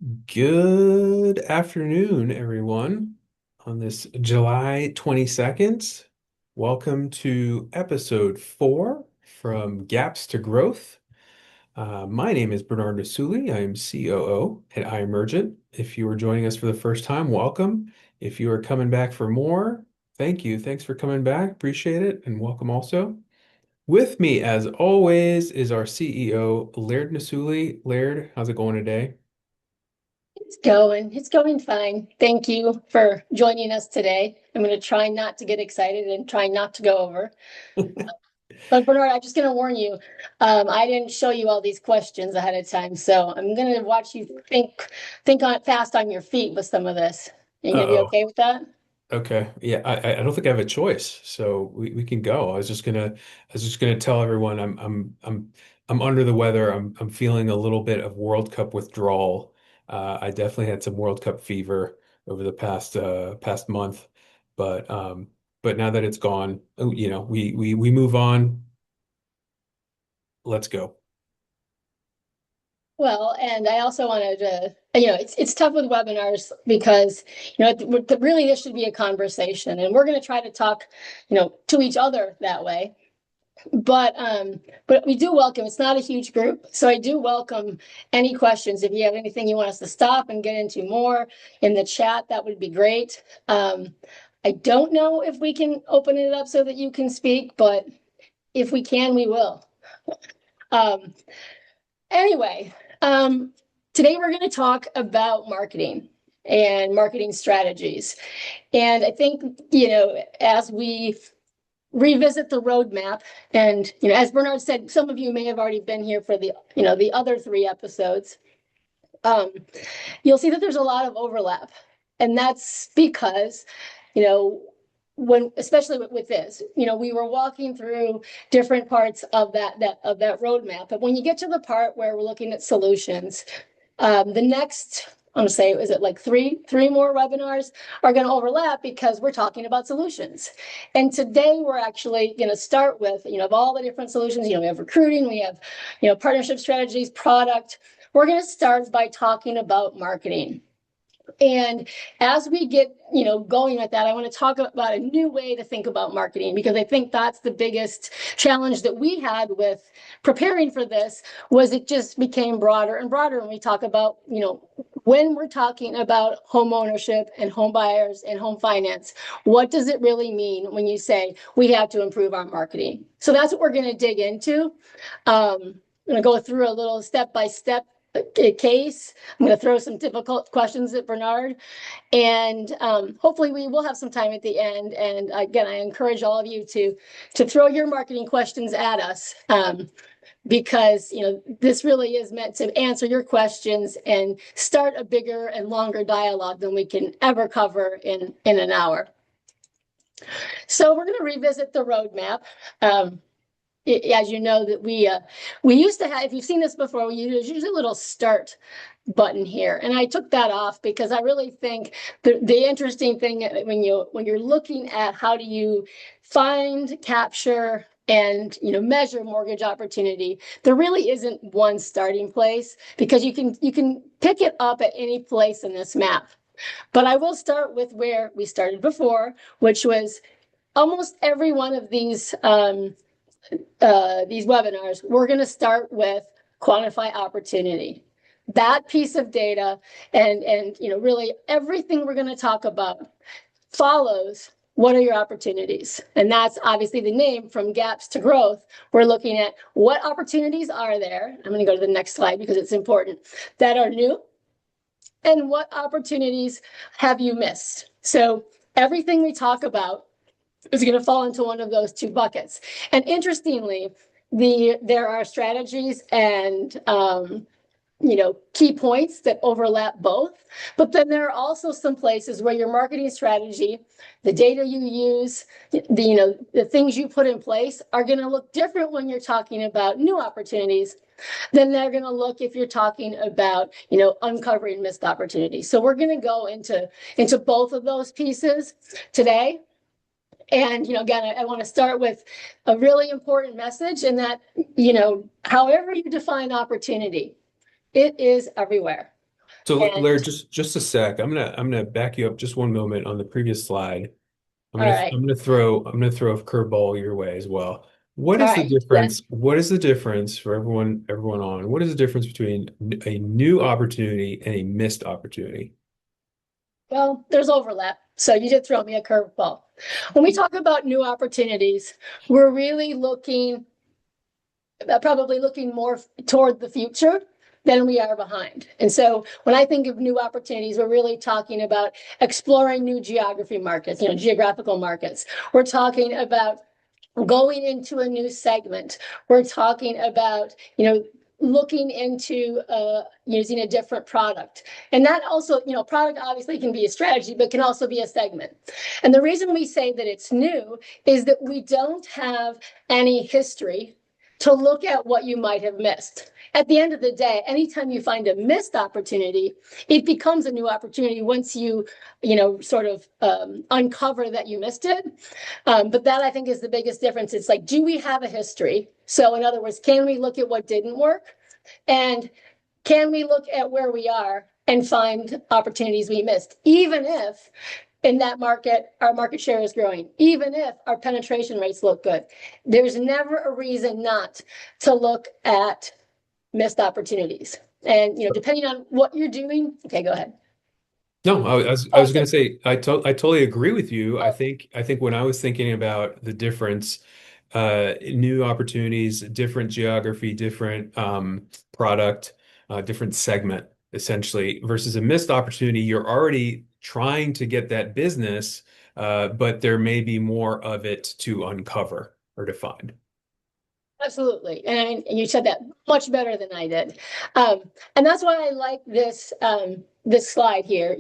Good afternoon, everyone. On this July 22nd, welcome to episode 4 from Gaps to Growth. My name is Bernard Nasuli. I am COO at iEmergent. If you are joining us for the first time, welcome. If you are coming back for more, thank you. Thanks for coming back. Appreciate it, and welcome also. With me, as always, is our CEO, Laird Nasuli. Laird, how's it going today? It's going fine. Thank you for joining us today. I'm going to try not to get excited and try not to go over. But Bernard, I'm just going to warn you, I didn't show you all these questions ahead of time, so I'm going to watch you think on fast on your feet with some of this. Are you going to be Uh-oh. okay with that? Okay. Yeah, I don't think I have a choice. So we can go. I was just gonna tell everyone I'm under the weather. I'm feeling a little bit of World Cup withdrawal. I definitely had some World Cup fever over the past month. But now that it's gone, we move on. Let's go. Well, and I also wanted to, it's tough with webinars because, really this should be a conversation, and we're going to try to talk, to each other that way. But we do welcome, it's not a huge group, so I do welcome any questions. If you have anything you want us to stop and get into more in the chat, that would be great. I don't know if we can open it up so that you can speak, but if we can, we will. Um, anyway, today we're going to talk about marketing and marketing strategies. And I think, as we revisit the roadmap. And, as Bernard said, some of you may have already been here for the other 3 episodes. Um, you'll see that there's a lot of overlap. And that's because, especially with this, we were walking through different parts of that roadmap. But when you get to the part where we're looking at solutions, the next, I'm going to say, is it like three more webinars are going to overlap because we're talking about solutions. And today we're actually going to start with, of all the different solutions, we have recruiting, we have, partnership strategies, product. We're going to start by talking about marketing. And as we get, going with that, I want to talk about a new way to think about marketing, because I think that's the biggest challenge that we had with preparing for this. Was it just became broader and broader when we talk about, when we're talking about home ownership and home buyers and home finance, what does it really mean when you say we have to improve our marketing? So that's what we're going to dig into. I'm going to go through a little step by step case. I'm going to throw some difficult questions at Bernard, and hopefully we will have some time at the end. And again, I encourage all of you to throw your marketing questions at us, because this really is meant to answer your questions and start a bigger and longer dialogue than we can ever cover in an hour. So we're going to revisit the roadmap. As you know, that we used to have, if you've seen this before, there's usually a little start button here, and I took that off because I really think the interesting thing when you're looking at how do you find, capture, and measure mortgage opportunity, there really isn't one starting place, because you can pick it up at any place in this map. But I will start with where we started before, which was almost every one of these webinars, we're going to start with quantify opportunity. That piece of data, and really everything we're going to talk about follows what are your opportunities. And that's obviously the name, from gaps to growth. We're looking at what opportunities are there. I'm going to go to the next slide because it's important, that are new, and what opportunities have you missed. So everything we talk about is going to fall into one of those two buckets. And interestingly, there are strategies and key points that overlap both. But then there are also some places where your marketing strategy, the data you use, the things you put in place are going to look different when you're talking about new opportunities than they're going to look if you're talking about uncovering missed opportunities. So we're going to go into both of those pieces today. And, again, I want to start with a really important message, in that, however you define opportunity, it is everywhere. So And Larry, just a sec. I'm gonna back you up just one moment on the previous slide. all right, I'm gonna throw a curveball your way as well. What all is the right, yes. difference? What is the difference for everyone on? What is the difference between a new opportunity and a missed opportunity? Well, there's overlap. So you did throw me a curveball. When we talk about new opportunities, we're really looking, probably looking more toward the future than we are behind. And so when I think of new opportunities, we're really talking about exploring new geography markets, geographical markets. We're talking about going into a new segment. We're talking about, looking into using a different product. And that also, product obviously can be a strategy, but can also be a segment. And the reason we say that it's new is that we don't have any history to look at what you might have missed. At the end of the day, anytime you find a missed opportunity, it becomes a new opportunity once you, sort of uncover that you missed it. But that I think is the biggest difference. It's like, do we have a history? So in other words, can we look at what didn't work? And can we look at where we are and find opportunities we missed, even if in that market our market share is growing, even if our penetration rates look good? There's never a reason not to look at missed opportunities. And depending on what you're doing, okay, go ahead. No, I was Okay. going to say I totally agree with you. Oh, I think when I was thinking about the difference, new opportunities, different geography, different product, different segment, essentially, versus a missed opportunity, you're already trying to get that business, but there may be more of it to uncover or to find. absolutely. And you said that much better than I did. And that's why I like this slide here.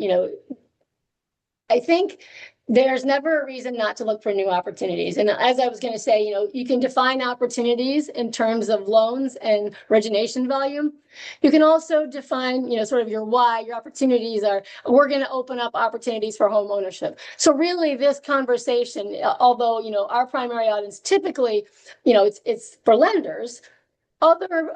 I think there's never a reason not to look for new opportunities. And as I was going to say, you can define opportunities in terms of loans and origination volume. You can also define, sort of your why. Your opportunities are, we're going to open up opportunities for home ownership. So really this conversation, although, our primary audience typically, it's for lenders, other,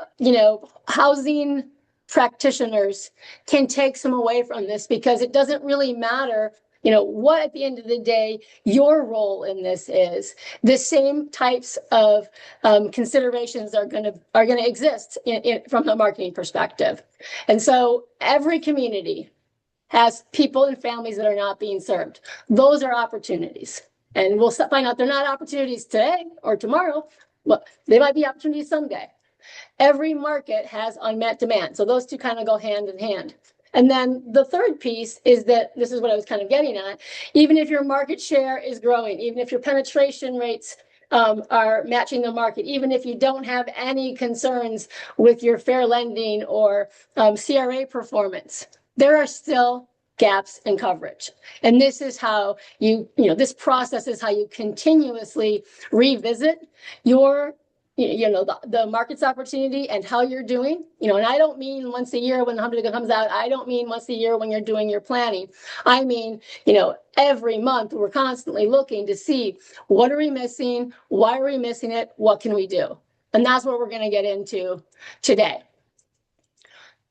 housing practitioners can take some away from this, because it doesn't really matter, what at the end of the day your role in this is. The same types of considerations are going to exist from the marketing perspective. And so every community has people and families that are not being served. Those are opportunities. And we'll find out they're not opportunities today or tomorrow, but they might be opportunities someday. Every market has unmet demand. So those two kind of go hand in hand. And then the third piece is that, this is what I was kind of getting at, even if your market share is growing, even if your penetration rates are matching the market, even if you don't have any concerns with your fair lending or CRA performance, there are still gaps in coverage. And this is how this process is how you continuously revisit your the market's opportunity and how you're doing, and I don't mean once a year when the 100 comes out. I don't mean once a year when you're doing your planning. I mean, every month we're constantly looking to see, what are we missing? Why are we missing it? What can we do? And that's what we're going to get into today.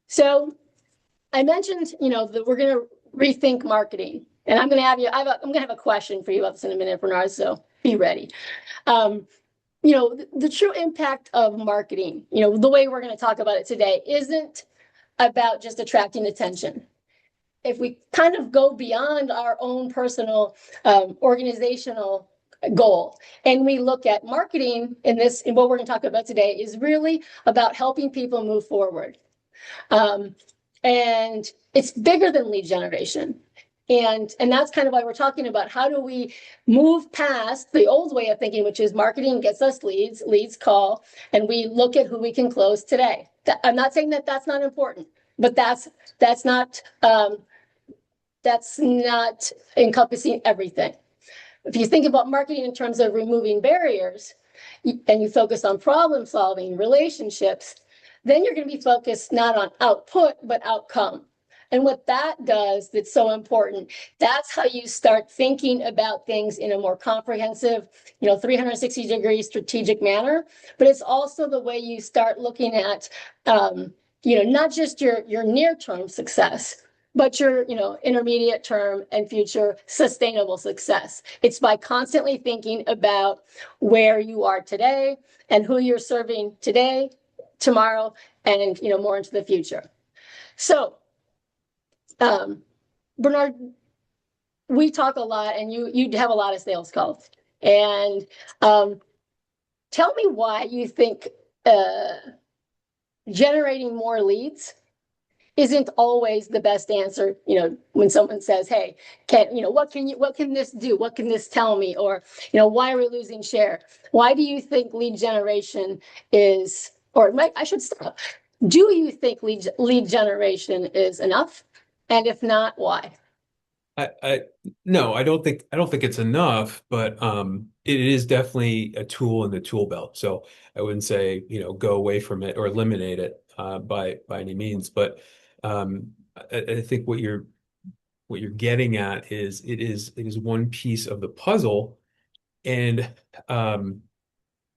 So I mentioned, that we're going to rethink marketing, and I'm going to have you, I'm going to have a question for you about this in a minute, Bernard, so be ready. The true impact of marketing, the way we're going to talk about it today, isn't about just attracting attention. If we kind of go beyond our own personal organizational goal and we look at marketing in what we're going to talk about today, is really about helping people move forward. And it's bigger than lead generation. And that's kind of why we're talking about, how do we move past the old way of thinking, which is marketing gets us leads call, and we look at who we can close today. I'm not saying that that's not important, but that's not encompassing everything. If you think about marketing in terms of removing barriers, and you focus on problem solving, relationships, then you're going to be focused not on output, but outcome. And what that does, that's so important, that's how you start thinking about things in a more comprehensive, 360-degree strategic manner. But it's also the way you start looking at not just your near-term success, but your, intermediate term and future sustainable success. It's by constantly thinking about where you are today and who you're serving today, tomorrow, and, more into the future. So, Bernard, we talk a lot, and you have a lot of sales calls. And tell me why you think generating more leads isn't always the best answer. When someone says, "Hey, what can this do? What can this tell me?" Or, why are we losing share? Why do you think lead generation is, or I should stop. Do you think lead generation is enough? And if not, why? I no, I don't think it's enough, but it is definitely a tool in the tool belt. So I wouldn't say, go away from it or eliminate it by any means. But I think what you're getting at is it is one piece of the puzzle, and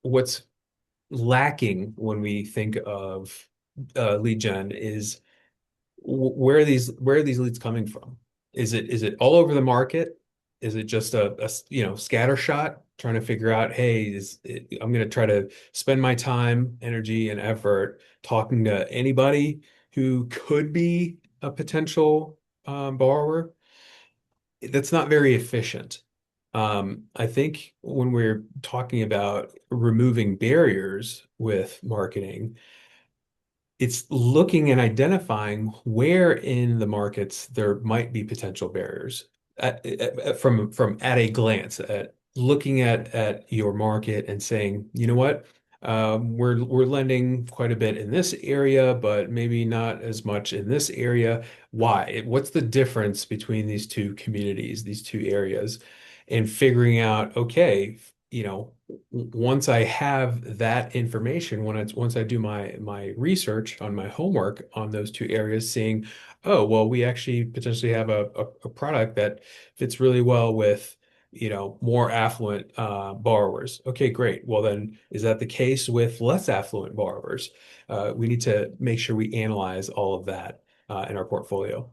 what's lacking when we think of lead gen is where are these leads coming from? Is it all over the market? Is it just a scatter shot trying to figure out, hey, I'm going to try to spend my time, energy, and effort talking to anybody who could be a potential borrower? That's not very efficient. I think when we're talking about removing barriers with marketing, it's looking and identifying where in the markets there might be potential barriers from at a glance, at looking at your market and saying, you know what, we're lending quite a bit in this area, but maybe not as much in this area. Why? What's the difference between these two communities, these two areas? And figuring out, okay, once I have that information, once I do my research on my homework on those two areas, seeing, oh, well, we actually potentially have a product that fits really well with, more affluent borrowers. Okay, great. Well, then is that the case with less affluent borrowers? We need to make sure we analyze all of that in our portfolio.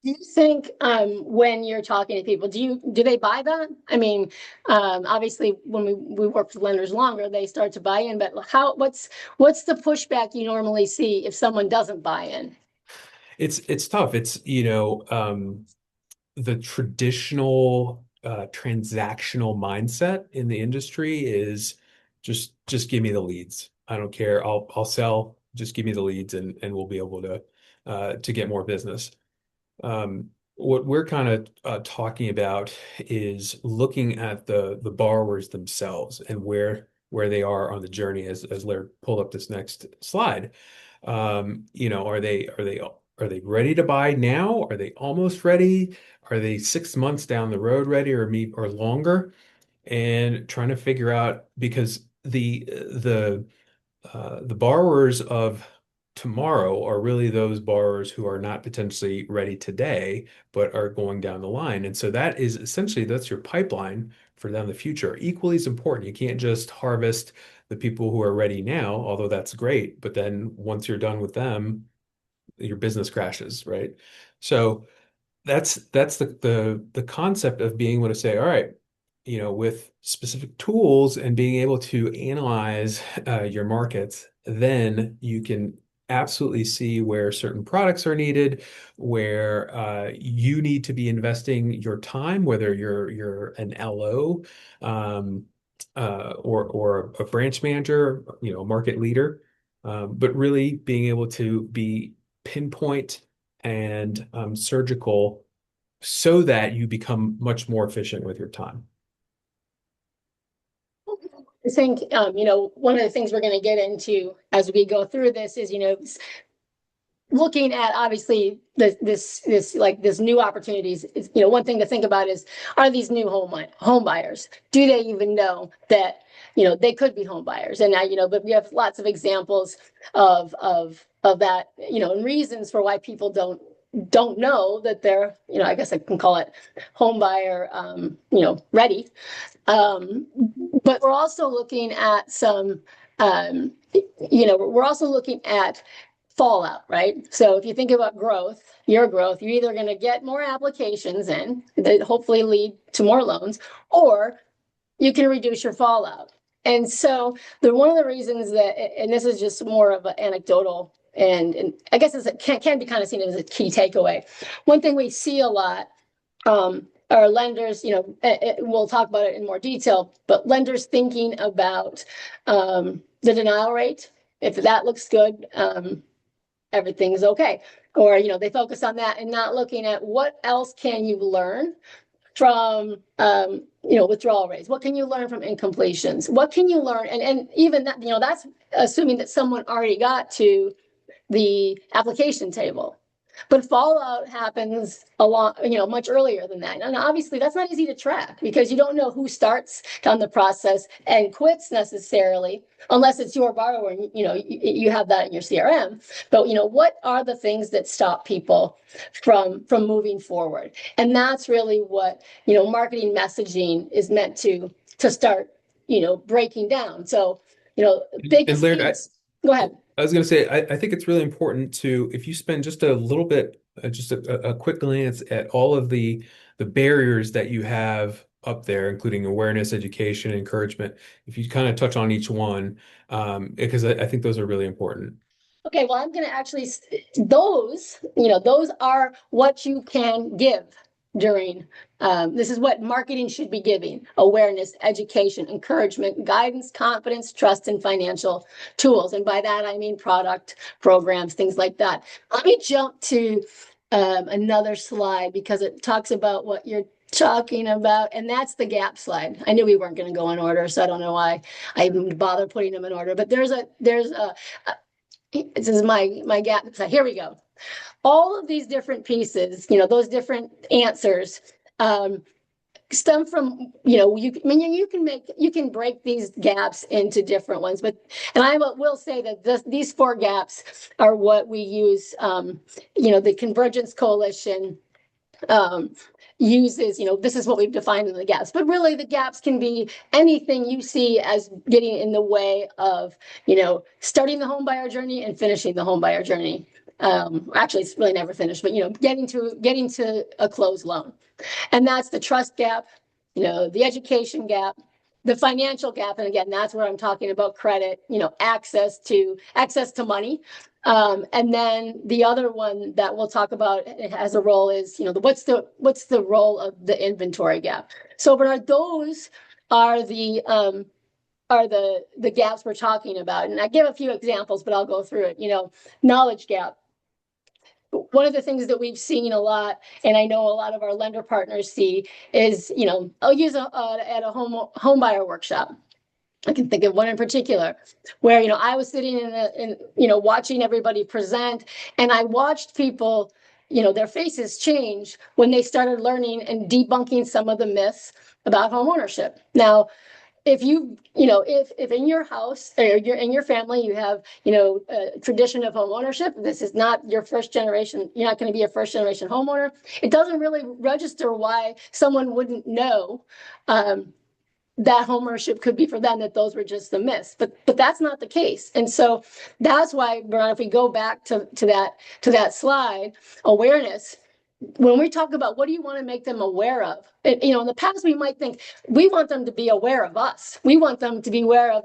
Do you think when you're talking to people, do they buy that? I mean, obviously when we work with lenders longer, they start to buy in, but what's the pushback you normally see if someone doesn't buy in? It's tough. It's, the traditional transactional mindset in the industry is just give me the leads. I don't care. I'll sell. Just give me the leads, and we'll be able to get more business. What we're kind of talking about is looking at the borrowers themselves and where they are on the journey, as Laird pulled up this next slide. Are they ready to buy now? Are they almost ready? Are they 6 months down the road ready, or longer? And trying to figure out, because the borrowers of tomorrow are really those borrowers who are not potentially ready today, but are going down the line. And so that is essentially, that's your pipeline for down the future. Equally as important. You can't just harvest the people who are ready now, although that's great. But then once you're done with them, your business crashes, right? So that's the concept of being able to say, all right, with specific tools and being able to analyze your markets, then you can absolutely see where certain products are needed, where you need to be investing your time, whether you're an LO, or a branch manager, market leader, but really being able to be pinpoint and surgical so that you become much more efficient with your time. I think, one of the things we're going to get into as we go through this is, looking at obviously this new opportunities is, one thing to think about is, are these new home buyers? Do they even know that, they could be home buyers? And now, but we have lots of examples of that, and reasons for why people don't know that they're, I guess I can call it home buyer, ready. Um, but we're also looking at some, we're also looking at fallout, right? So if you think about growth, your growth, you're either going to get more applications in that hopefully lead to more loans, or you can reduce your fallout. And so the one of the reasons that, and this is just more of an anecdotal, and I guess it can be kind of seen as a key takeaway. One thing we see a lot are lenders, we'll talk about it in more detail, but lenders thinking about the denial rate. If that looks good, everything's okay. Or, they focus on that and not looking at what else can you learn from withdrawal rates. What can you learn from incompletions? What can you learn? And even that, that's assuming that someone already got to the application table. But fallout happens a lot, much earlier than that. And obviously that's not easy to track because you don't know who starts down the process and quits necessarily, unless it's your borrower and you have that in your CRM. But what are the things that stop people from moving forward? And that's really what, marketing messaging is meant to start, breaking down. So, And biggest Laird, piece. Go ahead. I was going to say, I think it's really important to, if you spend just a little bit, just a quick glance at all of the barriers that you have up there, including awareness, education, encouragement, if you kind of touch on each one, because I think those are really important. Okay, well, I'm going to actually, those are what you can give during, this is what marketing should be giving: awareness, education, encouragement, guidance, confidence, trust, and financial tools. And by that, I mean product, programs, things like that. Let me jump to another slide because it talks about what you're talking about, and that's the gap slide. I knew we weren't going to go in order, so I don't know why I even bother putting them in order, but there's a this is my gap. So here we go. All of these different pieces, those different answers, stem from, you can break these gaps into different ones, but, and I will say that these 4 gaps are what we use, the Convergence Coalition uses, this is what we've defined in the gaps, but really the gaps can be anything you see as getting in the way of, starting the home buyer journey and finishing the home buyer journey. Actually, it's really never finished, but, getting to a closed loan. And that's the trust gap, the education gap, the financial gap. And again, that's where I'm talking about credit, access to money. And then the other one that we'll talk about, it has a role, is, what's the role of the inventory gap? So Bernard, those are the gaps we're talking about. And I give a few examples, but I'll go through it. Knowledge gap. One of the things that we've seen a lot, and I know a lot of our lender partners see, is, I'll use at a home buyer workshop. I can think of one in particular where, I was sitting in watching everybody present, and I watched people, their faces change when they started learning and debunking some of the myths about home ownership. Now, if if in your house or in your family you have a tradition of home ownership, this is not your first generation, you're not going to be a first generation homeowner, it doesn't really register why someone wouldn't know that home ownership could be for them, that those were just the myths. But that's not the case. And so that's why, Brian, if we go back to that slide, awareness, when we talk about what do you want to make them aware of, in the past we might think we want them to be aware of us. We want them to be aware of,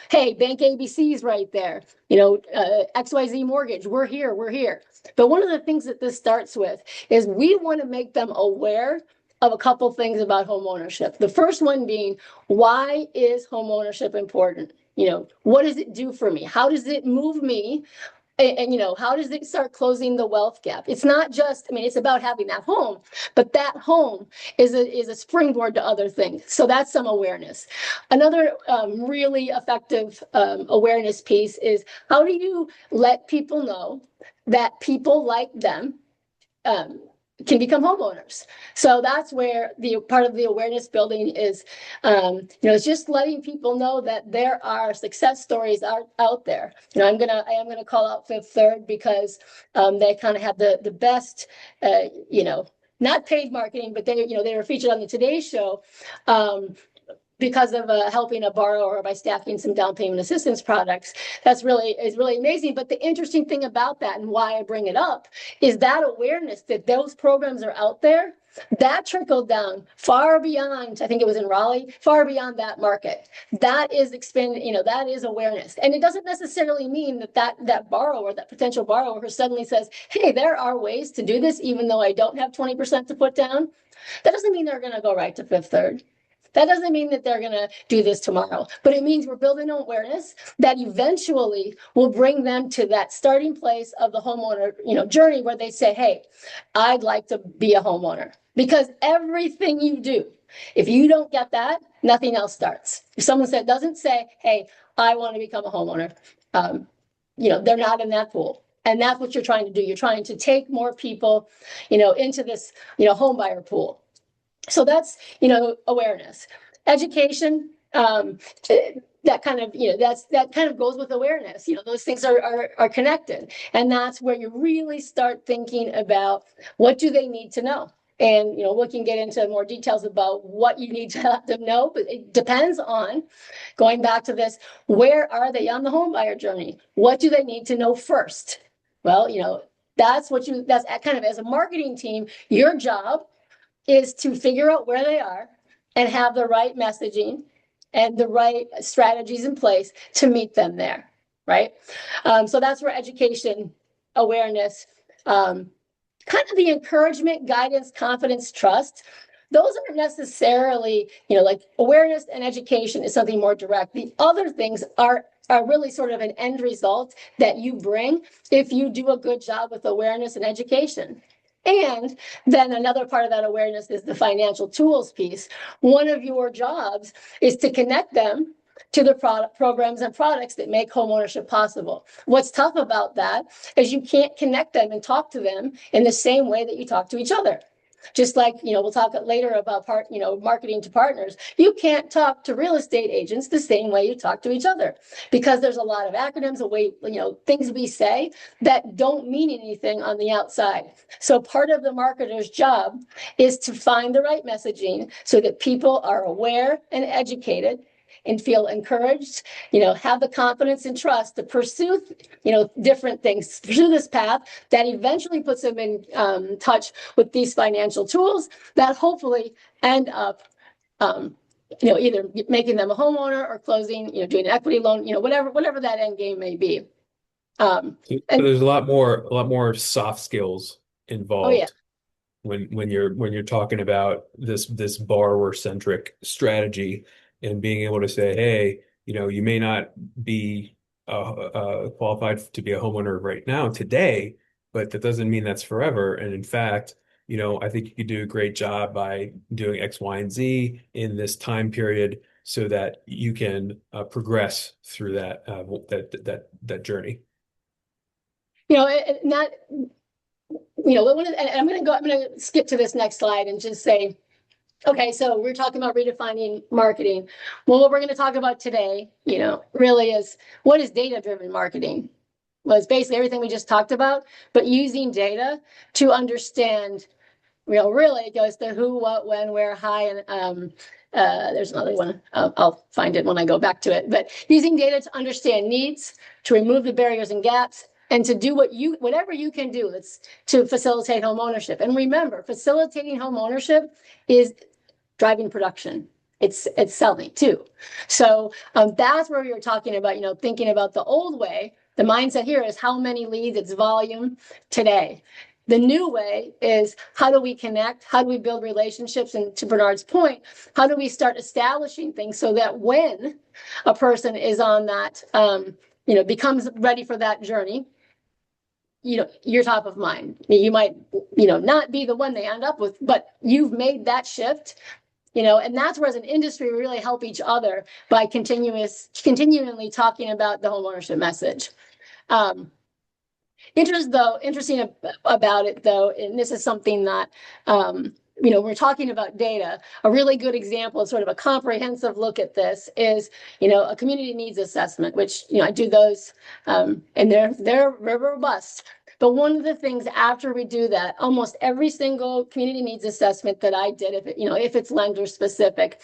hey, Bank ABC's right there, XYZ Mortgage, we're here. But one of the things that this starts with is we want to make them aware of a couple things about home ownership. The first one being, why is home ownership important? What does it do for me? How does it move me? And how does it start closing the wealth gap? It's not just, it's about having that home, but that home is a springboard to other things. So that's some awareness. Another really effective awareness piece is, how do you let people know that people like them can become homeowners? So that's where the part of the awareness building is, it's just letting people know that there are success stories out there. I am gonna call out Fifth Third because they kind of have the best, not paid marketing, but they were featured on the Today Show. because of helping a borrower by stacking some down payment assistance products. Is really amazing. But the interesting thing about that, and why I bring it up, is that awareness that those programs are out there, that trickled down far beyond, I think it was in Raleigh, far beyond that market. That is that is awareness. And it doesn't necessarily mean that borrower, that potential borrower who suddenly says, hey, there are ways to do this, even though I don't have 20% to put down. That doesn't mean they're going to go right to Fifth Third. That doesn't mean that they're going to do this tomorrow, but it means we're building awareness that eventually will bring them to that starting place of the homeowner, journey where they say, hey, I'd like to be a homeowner. Because everything you do, if you don't get that, nothing else starts. If someone doesn't say, hey, I want to become a homeowner, they're not in that pool. And that's what you're trying to do. You're trying to take more people, into this, home buyer pool. So that's, awareness. Education, that kind of goes with awareness. Those things are connected. And that's where you really start thinking about what do they need to know. And, we can get into more details about what you need to let them know, but it depends on, going back to this, where are they on the home buyer journey? What do they need to know first? Well, that's kind of, as a marketing team, your job is to figure out where they are and have the right messaging and the right strategies in place to meet them there, right? So that's where education, awareness, kind of the encouragement, guidance, confidence, trust, those aren't necessarily, like awareness and education is something more direct. The other things are really sort of an end result that you bring if you do a good job with awareness and education. And then another part of that awareness is the financial tools piece. One of your jobs is to connect them to the programs and products that make homeownership possible. What's tough about that is you can't connect them and talk to them in the same way that you talk to each other. Just like, we'll talk later about marketing to partners. You can't talk to real estate agents the same way you talk to each other, because there's a lot of acronyms, things we say that don't mean anything on the outside. So part of the marketer's job is to find the right messaging so that people are aware and educated and feel encouraged, have the confidence and trust to pursue, different things, pursue this path that eventually puts them in touch with these financial tools that hopefully end up, either making them a homeowner or closing, doing an equity loan, whatever that end game may be. So And there's a lot more soft skills oh yeah, involved when you're talking about this borrower centric strategy and being able to say, hey, you may not be qualified to be a homeowner right now today, but that doesn't mean that's forever. And in fact, I think you could do a great job by doing X, Y, and Z in this time period so that you can progress through that journey. not, I'm going to skip to this next slide and just say, okay, so we're talking about redefining marketing. Well, what we're going to talk about today, really is, what is data-driven marketing? Well, it's basically everything we just talked about, but using data to understand, really it goes to who, what, when, where, how, and there's another one. I'll find it when I go back to it. But using data to understand needs, to remove the barriers and gaps, and to do whatever you can do to facilitate home ownership. And remember, facilitating home ownership is driving production. It's selling too. So that's where you're talking about, thinking about the old way. The mindset here is how many leads, it's volume today. The new way is how do we connect? How do we build relationships? And to Bernard's point, how do we start establishing things so that when a person is on that, becomes ready for that journey, you're top of mind. You might, not be the one they end up with, but you've made that shift, and that's where as an industry, we really help each other by continually talking about the homeownership message. Interesting about it though, and this is something that, we're talking about data. A really good example of sort of a comprehensive look at this is, a community needs assessment, which, I do those, and they're robust. But one of the things after we do that, almost every single community needs assessment that I did, if it's lender specific,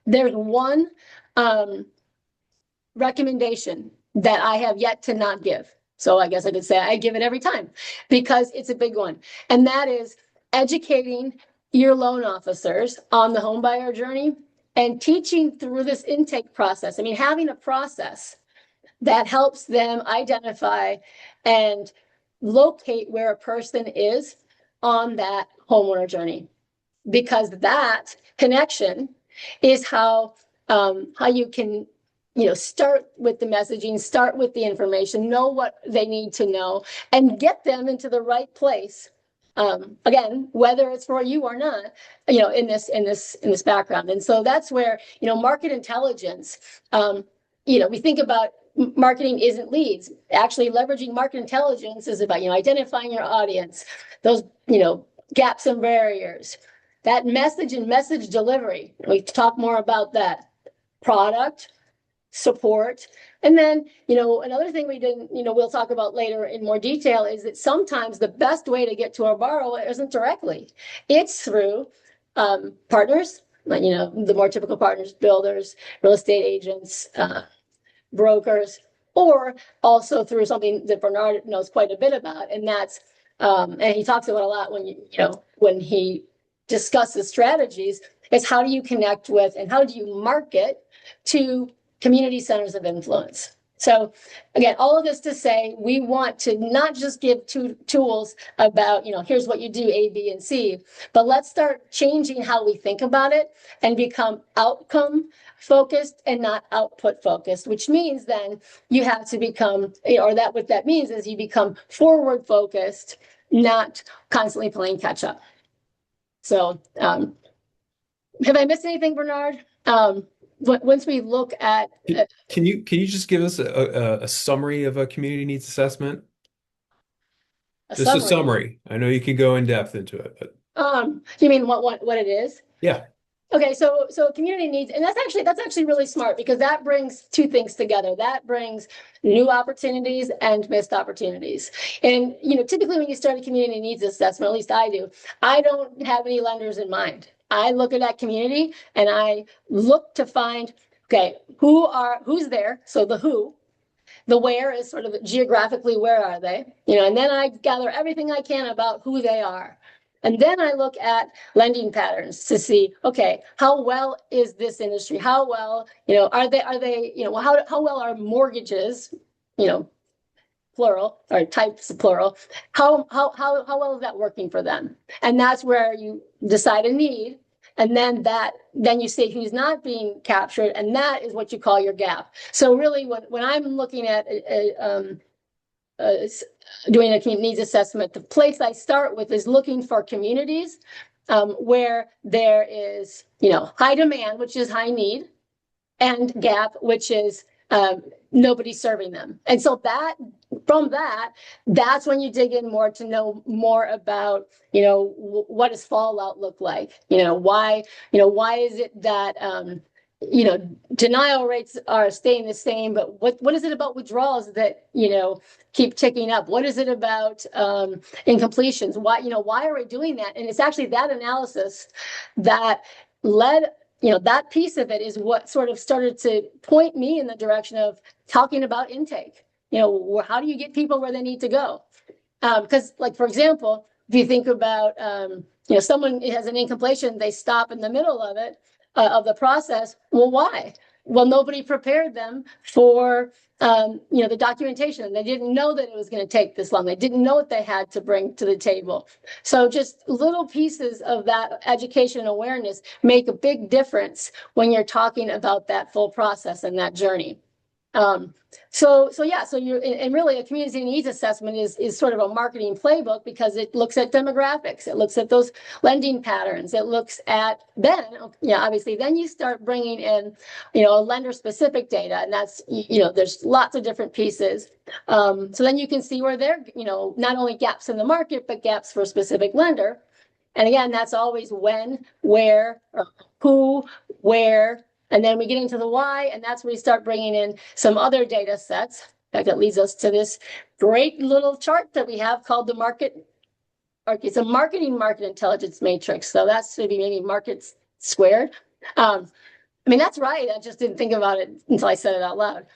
there's one recommendation that I have yet to not give. So I guess I could say I give it every time because it's a big one. And that is educating your loan officers on the home buyer journey and teaching through this intake process. I mean, having a process that helps them identify and locate where a person is on that homeowner journey, because that connection is how you can start with the messaging, start with the information, know what they need to know, and get them into the right place. Again, whether it's for you or not, in this background. And so that's where, market intelligence, we think about marketing isn't leads. Actually, leveraging market intelligence is about, identifying your audience, those, gaps and barriers, that message and message delivery. We talk more about that. Product, support. And then, another thing we didn't, we'll talk about later in more detail is that sometimes the best way to get to our borrower isn't directly. It's through partners, the more typical partners, builders, real estate agents, brokers, or also through something that Bernard knows quite a bit about. And that's, and he talks about a lot when he discusses strategies, is how do you connect with and how do you market to community centers of influence. So again, all of this to say, we want to not just give tools about, here's what you do, A, B, and C, but let's start changing how we think about it and become outcome focused and not output focused, which means then you have to become, what that means is you become forward focused, not constantly playing catch up. So have I missed anything, Bernard? Once we look at Can you just give us a summary of a community needs assessment? a Just a summary, summary. I know you can go in depth into it, but you mean what it is? yeah. Okay, so community needs, and that's actually really smart because that brings two things together. That brings new opportunities and missed opportunities. And typically when you start a community needs assessment, at least I do, I don't have any lenders in mind. I look at that community and I look to find, okay, who's there? So the who. The where is sort of geographically, where are they? And then I gather everything I can about who they are. And then I look at lending patterns to see, okay, how well is this industry? How well, are they, how well are mortgages, plural, or types of plural, how well is that working for them? And that's where you decide a need. And then you see who's not being captured, and that is what you call your gap. So really, when I'm looking at doing a community needs assessment, the place I start with is looking for communities where there is, high demand, which is high need, and gap, which is nobody serving them. And so that's when you dig in more to know more about, what does fallout look like? Why is it that, denial rates are staying the same, but what is it about withdrawals that, keep ticking up? What is it about incompletions? Why are we doing that? And it's actually that analysis that led, that piece of it is what sort of started to point me in the direction of talking about intake. How do you get people where they need to go? Because, like, for example, if you think about, someone has an incompletion, they stop in the middle of it, of the process. Well, why? Well, nobody prepared them for, the documentation. They didn't know that it was going to take this long. They didn't know what they had to bring to the table. So just little pieces of that education and awareness make a big difference when you're talking about that full process and that journey. So you're, and really a community needs assessment is sort of a marketing playbook because it looks at demographics, it looks at those lending patterns, it looks at obviously then you start bringing in, lender specific data, and that's, there's lots of different pieces. So then you can see where there, not only gaps in the market, but gaps for a specific lender. And again, that's always when, where, or who, where. And then we get into the why, and that's where we start bringing in some other data sets fact, that leads us to this great little chart that we have called the market. Okay, it's a market intelligence matrix. So that's to be maybe markets squared. I mean, that's right. I just didn't think about it until I said it out loud.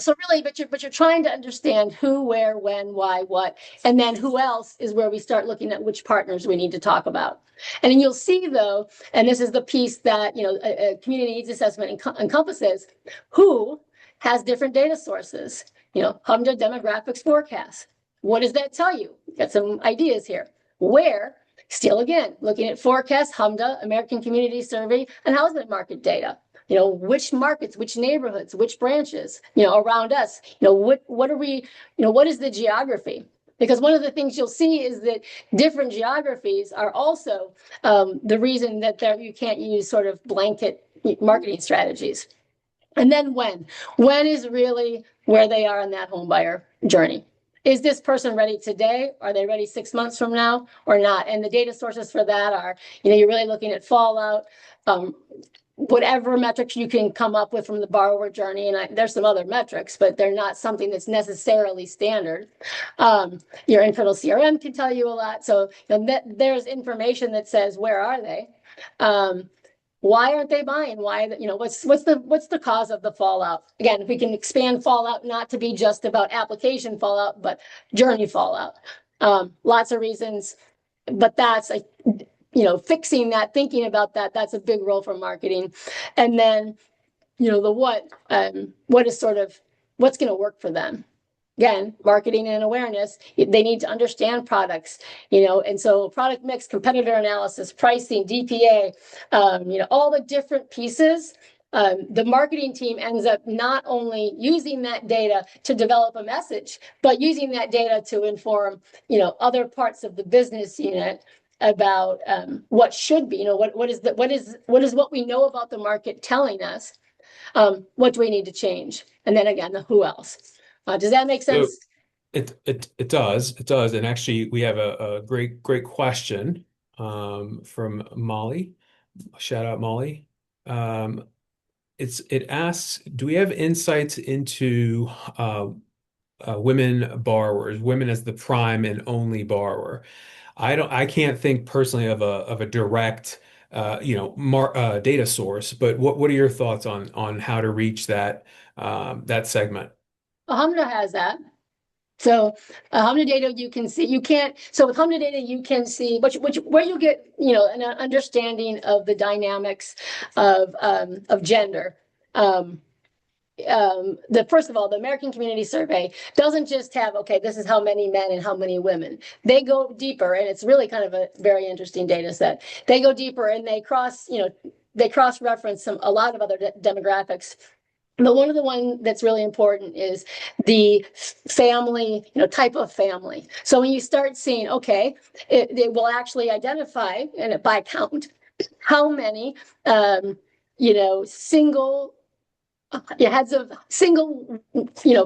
So really, but you're trying to understand who, where, when, why, what, and then who else is where we start looking at which partners we need to talk about. And then you'll see though, and this is the piece that a community needs assessment encompasses, who has different data sources. HMDA demographics forecast. What does that tell you? Got some ideas here. Where? Still again, looking at forecast, HMDA, American Community Survey, and housing market data. Which markets, which neighborhoods, which branches, around us, what are we, what is the geography? Because one of the things you'll see is that different geographies are also the reason that you can't use sort of blanket marketing strategies. And then when is really where they are in that home buyer journey. Is this person ready today? Are they ready 6 months from now or not? And the data sources for that are, you're really looking at fallout, whatever metrics you can come up with from the borrower journey. And there's some other metrics, but they're not something that's necessarily standard. Your internal CRM can tell you a lot. So there's information that says, where are they? Why aren't they buying? Why, what's the cause of the fallout? Again, if we can expand fallout not to be just about application fallout, but journey fallout. Lots of reasons, but that's fixing that, thinking about that, that's a big role for marketing. And then, the what is sort of, what's going to work for them? Again, marketing and awareness, they need to understand products, and so product mix, competitor analysis, pricing, DPA, all the different pieces. The marketing team ends up not only using that data to develop a message, but using that data to inform, other parts of the business unit about what should be, what is what we know about the market telling us, what do we need to change? And then again, the who else. Does that make So sense? it does, and actually we have a great question from Molly. Shout out Molly. Um, it asks, do we have insights into women borrowers, women as the prime and only borrower? I can't think personally of a direct data source, but what are your thoughts on how to reach that segment? HMDA has that. So HMDA data you can see, you can't, so with HMDA data you can see where you get, an understanding of the dynamics of gender. First of all, the American Community Survey doesn't just have, okay, this is how many men and how many women. They go deeper, and it's really kind of a very interesting data set. They go deeper and they cross-reference a lot of other demographics. But one of the one that's really important is the family, type of family. So when you start seeing, okay, it will actually identify, and by count, how many, single heads of single,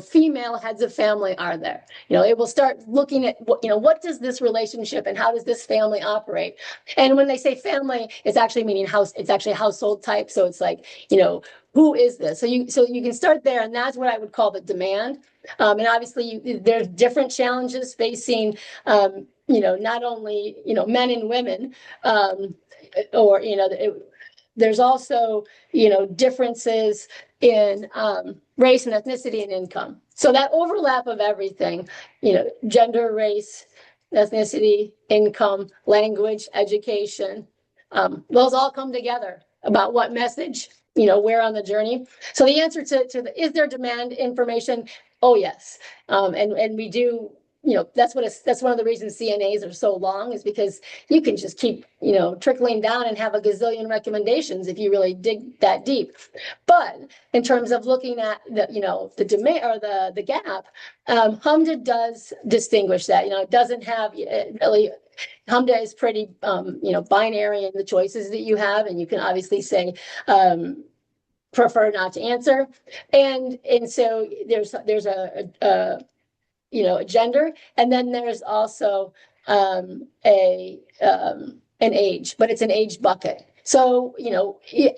female heads of family are there. It will start looking at what does this relationship and how does this family operate? And when they say family, it's actually meaning house. It's actually household type. So it's like, who is this? So you can start there, and that's what I would call the demand. And obviously, there's different challenges facing, not only men and women, or there's also differences in race and ethnicity and income. So that overlap of everything, gender, race, ethnicity, income, language, education, those all come together about what message, where on the journey. So the answer to is there demand information? Oh, yes. And we do, that's one of the reasons CNAs are so long, is because you can just keep, trickling down and have a gazillion recommendations if you really dig that deep. But in terms of looking at the demand or the gap, HMDA does distinguish that. It doesn't have really. HMDA is pretty, binary in the choices that you have, and you can obviously say prefer not to answer, and so there's a gender, and then there's also an age, but it's an age bucket. So,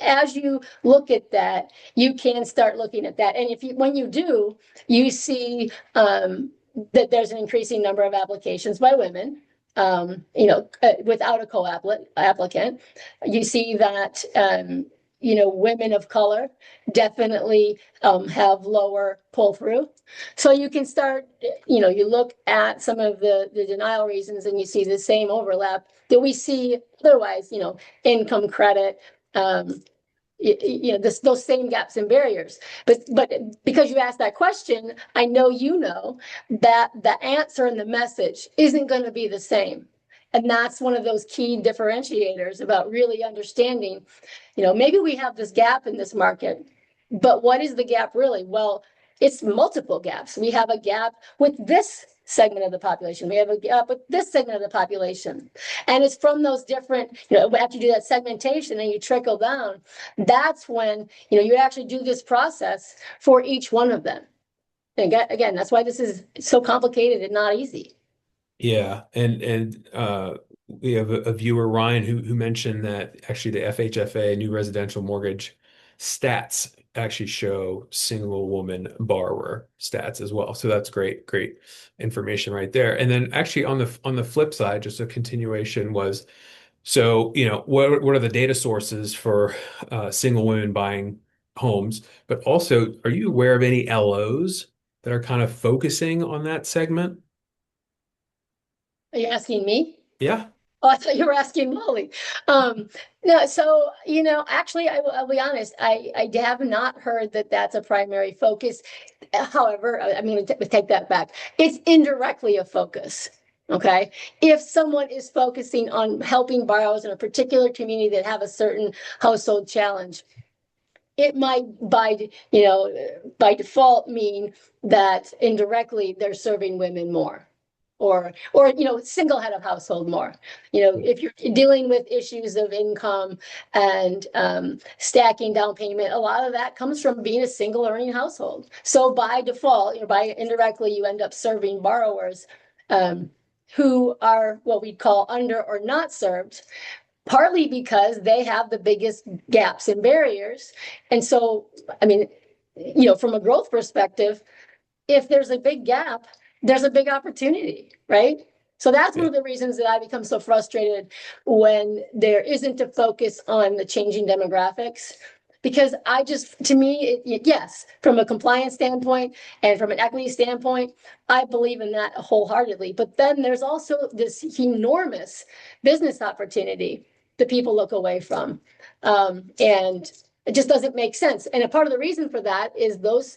as you look at that, you can start looking at that. And when you do, you see that there's an increasing number of applications by women, without a co-applicant. You see that, women of color definitely have lower pull through. So you can start, you look at some of the denial reasons and you see the same overlap that we see otherwise, income credit, those same gaps and barriers. But because you asked that question, I know that the answer and the message isn't going to be the same. And that's one of those key differentiators about really understanding, maybe we have this gap in this market, but what is the gap really? Well, it's multiple gaps. We have a gap with this segment of the population. We have a gap with this segment of the population. And it's from those different, after you do that segmentation and you trickle down, that's when, you actually do this process for each one of them. And again, that's why this is so complicated and not easy. Yeah, and we have a viewer, Ryan, who mentioned that actually the FHFA new residential mortgage stats actually show single woman borrower stats as well. So that's great information right there. And then actually on the flip side, just a continuation was so, what are the data sources for single women buying homes? But also, are you aware of any LOs that are kind of focusing on that segment? Are you asking me? Yeah. Oh, I thought you were asking Molly. Um, no, so actually, I'll be honest. I have not heard that that's a primary focus. However, I'm going to take that back. It's indirectly a focus. Okay, if someone is focusing on helping borrowers in a particular community that have a certain household challenge, it might by default mean that indirectly they're serving women more or single head of household more. If you're dealing with issues of income and stacking down payment, a lot of that comes from being a single earning household. So by default, by indirectly you end up serving borrowers who are what we call under or not served, partly because they have the biggest gaps and barriers. And so, I mean, from a growth perspective, if there's a big gap, there's a big opportunity, right? So that's one Yeah. of the reasons that I become so frustrated when there isn't a focus on the changing demographics. Because to me, yes, from a compliance standpoint and from an equity standpoint, I believe in that wholeheartedly. But then there's also this enormous business opportunity that people look away from. And it just doesn't make sense. And a part of the reason for that is those,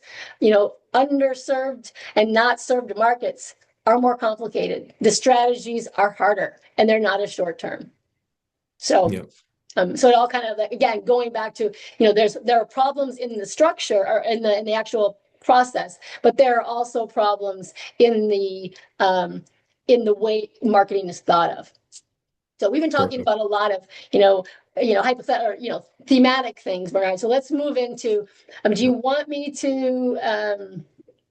underserved and not served markets are more complicated. The strategies are harder and they're not as short term. So Yeah. so it all kind of, again, going back to, there are problems in the structure or in the actual process, but there are also problems in the way marketing is thought of. So we've been talking Perfect. about a lot of, hypothetical, thematic things, Brian. So let's move into, do you Yeah. want me to,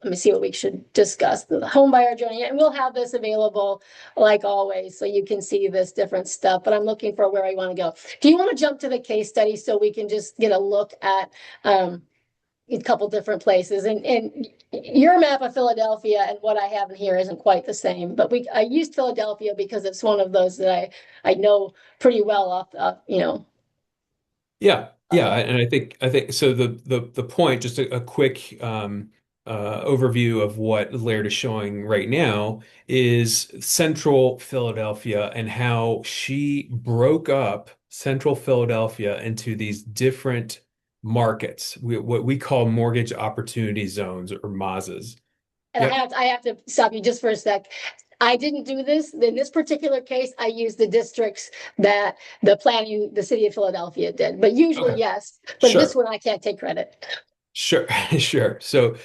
let me see what we should discuss, the home buyer journey, and we'll have this available like always, so you can see this different stuff, but I'm looking for where I want to go. Do you want to jump to the case study so we can just get a look at, a couple different places and your map of Philadelphia and what I have in here isn't quite the same, but I used Philadelphia because it's one of those that I know pretty well off. Yeah. Yeah. Uh, And I think so the point, just a quick overview of what Laird is showing right now is Central Philadelphia and how she broke up Central Philadelphia into these different markets, what we call mortgage opportunity zones or MAZs. and I Yep. have to, I have to stop you just for a sec. I didn't do this in this particular case. I used the districts that the city of Philadelphia did, but usually Okay. yes. But this Sure. one I can't take credit. Sure, sure. So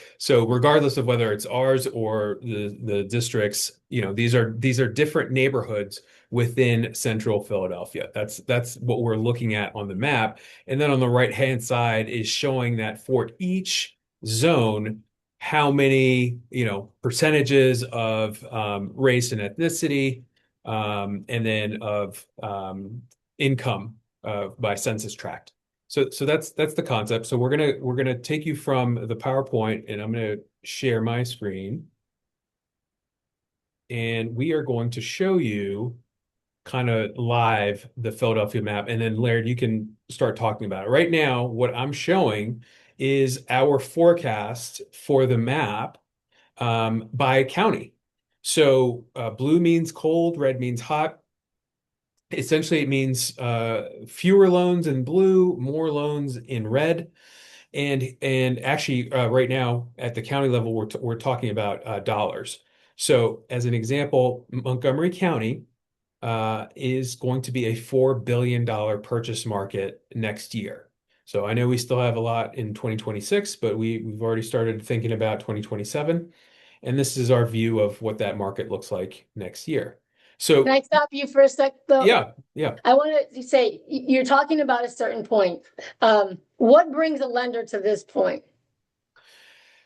regardless of whether it's ours or the districts, these are different neighborhoods within central Philadelphia. That's what we're looking at on the map. And then on the right-hand side is showing that for each zone, how many, percentages of race and ethnicity, and then of income. by census tract. So that's the concept. So we're gonna take you from the PowerPoint, and I'm gonna share my screen, and we are going to show you kind of live the Philadelphia map. And then Laird, you can start talking about it. Right now, what I'm showing is our forecast for the map by county. So blue means cold, red means hot. Essentially, it means fewer loans in blue, more loans in red. And actually, right now at the county level, we're talking about dollars. So, as an example, Montgomery County is going to be a $4 billion purchase market next year. So I know we still have a lot in 2026, but we've already started thinking about 2027. And this is our view of what that market looks like next year. Can So I stop you for a sec, though? yeah, yeah. I want to say you're talking about a certain point. What brings a lender to this point?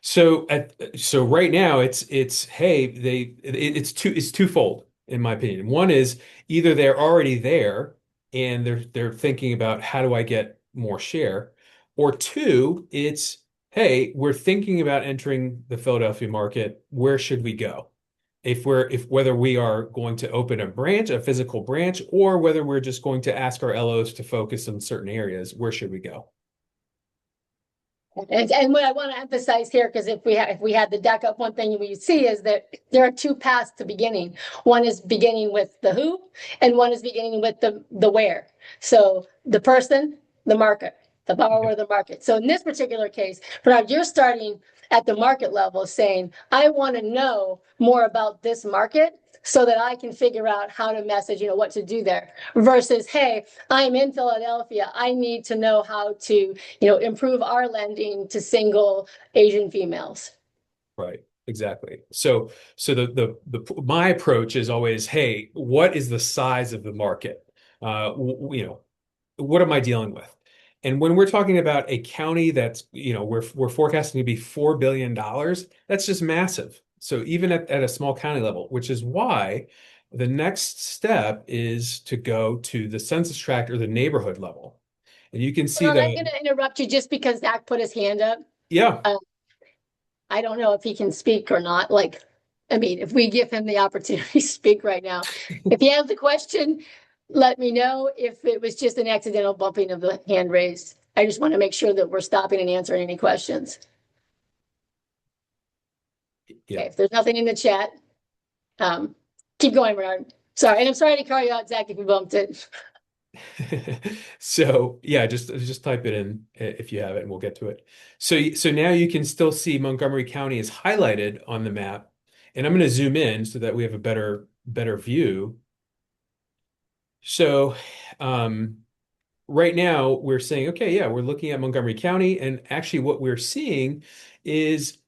So right now it's hey it's twofold in my opinion. One is either they're already there and they're thinking about how do I get more share, or two, it's hey, we're thinking about entering the Philadelphia market. Where should we go? If whether we are going to open a branch, a physical branch, or whether we're just going to ask our LOs to focus on certain areas, where should we go? And what I want to emphasize here, because if we had the deck up, one thing we see is that there are two paths to beginning. One is beginning with the who, and one is beginning with the where. So the person, the market, the borrower, the market. So in this particular case, Bernard, you're starting at the market level, saying, I want to know more about this market so that I can figure out how to message, what to do there. Versus, hey, I'm in Philadelphia. I need to know how to, improve our lending to single Asian females. Right, exactly. So my approach is always, hey, what is the size of the market? What am I dealing with? And when we're talking about a county that's, we're forecasting to be $4 billion, that's just massive. So even at a small county level, which is why the next step is to go to the census tract or the neighborhood level. And you can see Bernard, I'm going the, to interrupt you just because Zach put his hand up. yeah. Uh, I don't know if he can speak or not. I mean, if we give him the opportunity to speak right now, if you have the question, let me know. If it was just an accidental bumping of the hand raised, I just want to make sure that we're stopping and answering any questions. Yeah. Okay, if there's nothing in the chat, um, keep going, Bernard. Sorry, and I'm sorry to call you out, Zach, if we bumped it. So yeah, just type it in if you have it, and we'll get to it. So now you can still see Montgomery County is highlighted on the map, and I'm going to zoom in so that we have a better view. So right now we're saying, okay, yeah, we're looking at Montgomery County, and actually what we're seeing is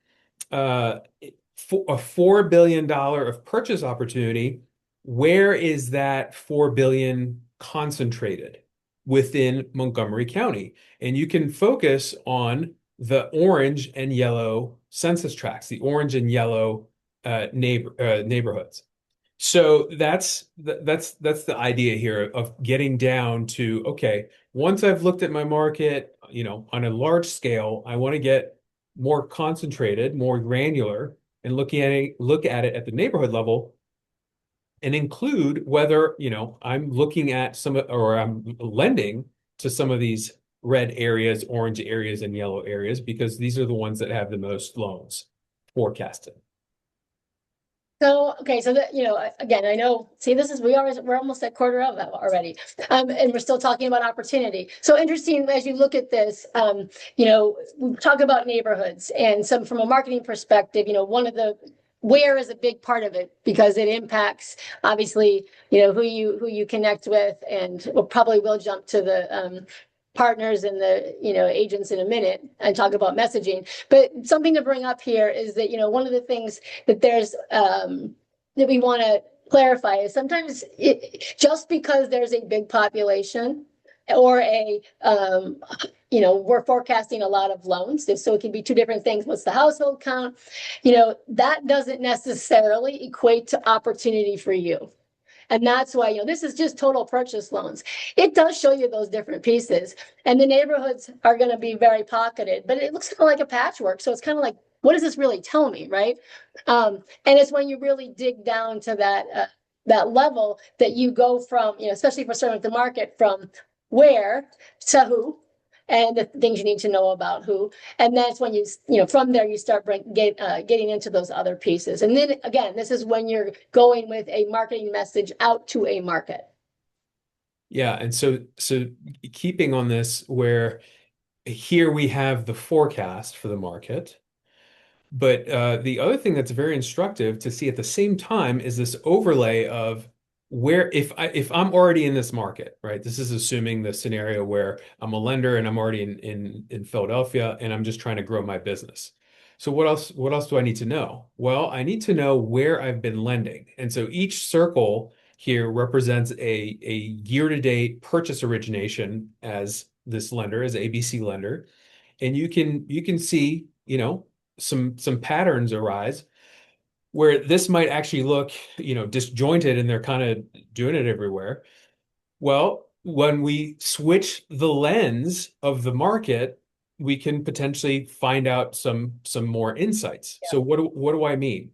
uh, a $4 billion of purchase opportunity. Where is that 4 billion concentrated within Montgomery County? And you can focus on the orange and yellow census tracts, the orange and yellow neighborhoods. So that's the idea here of getting down to, okay, once I've looked at my market, on a large scale, I want to get more concentrated, more granular, and look at it at the neighborhood level and include whether, I'm looking at or I'm lending to some of these red areas, orange areas, and yellow areas, because these are the ones that have the most loans forecasted. So, okay, so that, again, I know, see, we're almost at quarter of that already. And we're still talking about opportunity. So interesting as you look at this, we talk about neighborhoods and from a marketing perspective, where is a big part of it because it impacts obviously, who you connect with, and we'll probably jump to the, partners and the agents in a minute and talk about messaging. But something to bring up here is that one of the things that there's that we want to clarify is sometimes just because there's a big population or we're forecasting a lot of loans, so it can be two different things. What's the household count? That doesn't necessarily equate to opportunity for you. And that's why, this is just total purchase loans. It does show you those different pieces. And the neighborhoods are going to be very pocketed, but it looks kind of like a patchwork. So it's kind of like, what does this really tell me, right? And it's when you really dig down to that level that you go from, especially for starting with the market, from where to who, and the things you need to know about who. And that's when from there, you start getting into those other pieces. And then again, this is when you're going with a marketing message out to a market. Yeah, and so keeping on this, where here we have the forecast for the market. But the other thing that's very instructive to see at the same time is this overlay of where if I'm already in this market, right? This is assuming the scenario where I'm a lender and I'm already in Philadelphia and I'm just trying to grow my business. So what else do I need to know? Well, I need to know where I've been lending. And so each circle here represents a year-to-date purchase origination as this lender, as ABC lender. And you can see, some patterns arise where this might actually look, disjointed and they're kind of doing it everywhere. Well, when we switch the lens of the market, we can potentially find out some more insights. Yeah. So what do I mean?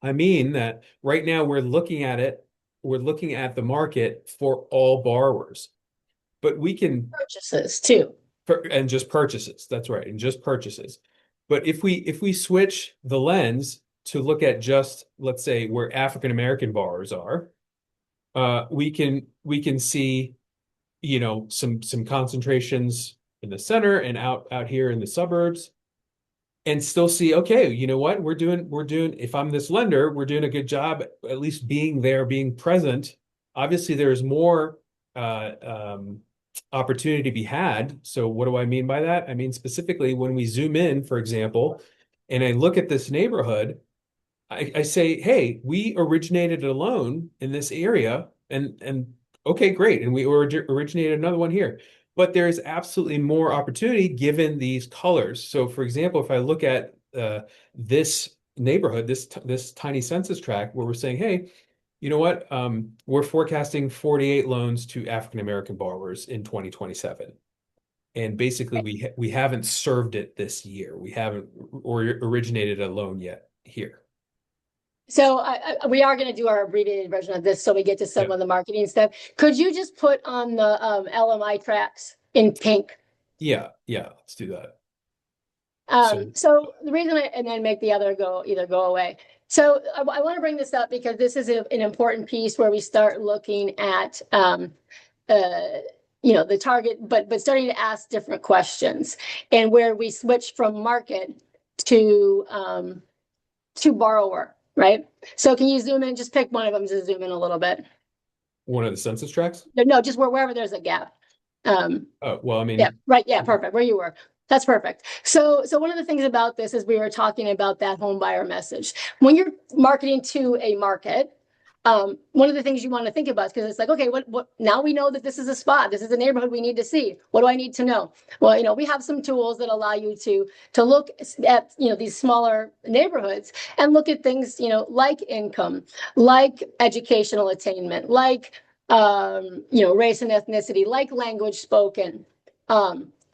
I mean that right now we're looking at the market for all borrowers, but we can Purchases too. and just purchases. That's right, and just purchases. But if we switch the lens to look at just, let's say, where African American borrowers are, we can see, some concentrations in the center and out here in the suburbs, and still see, okay, you know what? We're doing, if I'm this lender, we're doing a good job at least being there, being present. Obviously, there's more opportunity to be had. So what do I mean by that? I mean, specifically when we zoom in, for example, and I look at this neighborhood, I say, hey, we originated a loan in this area, and okay, great, and we originated another one here. But there's absolutely more opportunity given these colors. So, for example, if I look at this neighborhood, this tiny census tract, where we're saying, hey, you know what? We're forecasting 48 loans to African American borrowers in 2027. And basically, we haven't served it this year. We haven't originated a loan yet here. So we are going to do our abbreviated version of this so we get to some Yeah. of the marketing stuff. Could you just put on the LMI tracks in pink? Yeah, yeah, let's do that. So, So the reason and then make the other either go away. So I want to bring this up because this is an important piece where we start looking at, the target, but starting to ask different questions, and where we switch from market to borrower, right? So can you zoom in? Just pick one of them to zoom in a little bit. one of the census tracts? No, just wherever there's a gap. Oh, well, I Yeah, mean, right. Yeah, perfect. Where you were. That's perfect. So one of the things about this is we were talking about that home buyer message. When you're marketing to a market, one of the things you want to think about is because it's like, okay, what now we know that this is a spot, this is a neighborhood we need to see. What do I need to know? Well, we have some tools that allow you to look at, these smaller neighborhoods and look at things, like income, like educational attainment, like race and ethnicity, like language spoken.